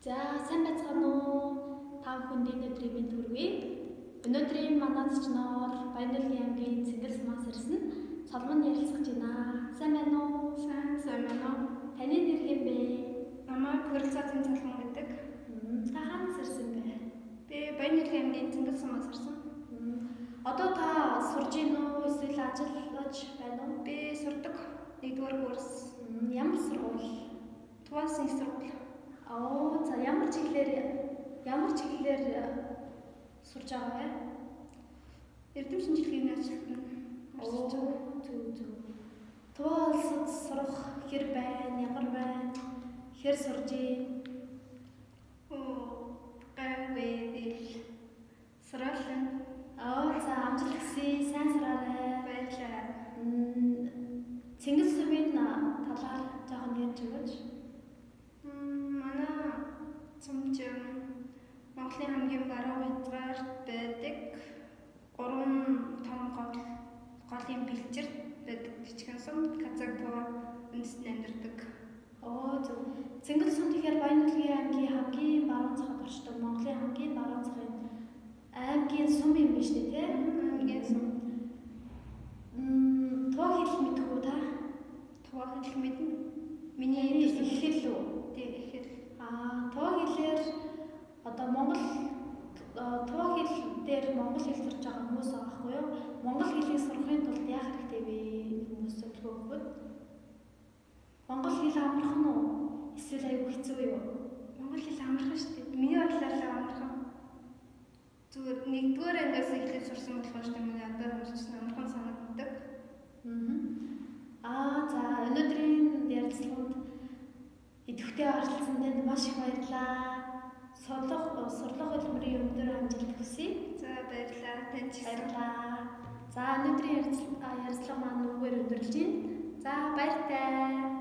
За сайн байцгаана уу? Та бүхэнд өдрийн мэнд хүргэе. Өнөөдрийн манай зочноор Баянүргийн аймгийн Цэнгэл сумаас ирсэн Цолмон ярилцах байна. Сайн байна уу? Сайн байна уу? Таны нэр хэм бэ? Намайг Хүрэлцаатын Цолмон гэдэг. Та хаанаас ирсэн бэ? Би Баянүргийн аймгийн Цэнгэл сумаас ирсэн. Одоо та сурж гин үү? Эсвэл ажиллаж байна уу? Би сурдаг. 1-р курс. Ямар сургууль? Туваасын их сургууль. За ямар чиглэлээр сурж байгаа вэ? Эрдэм шинжилгээний ажилтнаа ажиллаж байгаа. Зүг. Туваа улсад сурах хэр байна? Ямар байна? Хэр сурж гин? Гайвээл. Суралын. За амжилт хүсье. Сайн сураарай. Баярлалаа. Цэнгэл сумын талаар жоохон ярьж өгөөч. Манай цомчин Монголын хамгийн баруун хязгаарт байдаг 3 том голын бэлчирт байдаг жижигхэн сум Казактова үндэстэн амьдардаг. Зөв. Цэнгэл сум тэгэхээр Баянүргийн аймгийн хамгийн баруун цагт оршдог Монголын хамгийн баруун цагын аймгийн сум юм биш үү те? Аймгийн сум. Туваа хэл мэдэх үү та? Туваа хэл мэднэ. Миний их хэл үү? Тийм их хэл. Туваа хэлээр одоо туваа хэл дээр монгол хэл сурж байгаа хүмүүс байгаа байхгүй юу? Монгол хэлийг сурахын тулд яах хэрэгтэй вэ? Хүмүүсд өгөхөд. Монгол хэл амархан уу? Эсвэл аюу хэцүү юу? Монгол хэл амархан шүү дээ. Миний бодлоор л амархан. Зүгээр 1-р ангиас эхлээд сурсан болохоор шүү дээ. Миний одоо хэмжсэн амархан санагддаг. За өнөөдрийн ярилцлаганд идэвхтэй оролцсон танд маш их баярлалаа. Сурлах хөтөлбөрийн өндөр амжилт хүсье. За баярлалаа. Танд ч баярлалаа. За өнөөдрийн ярилцлага маань нүгээр өндөрлж байна. За баяртай.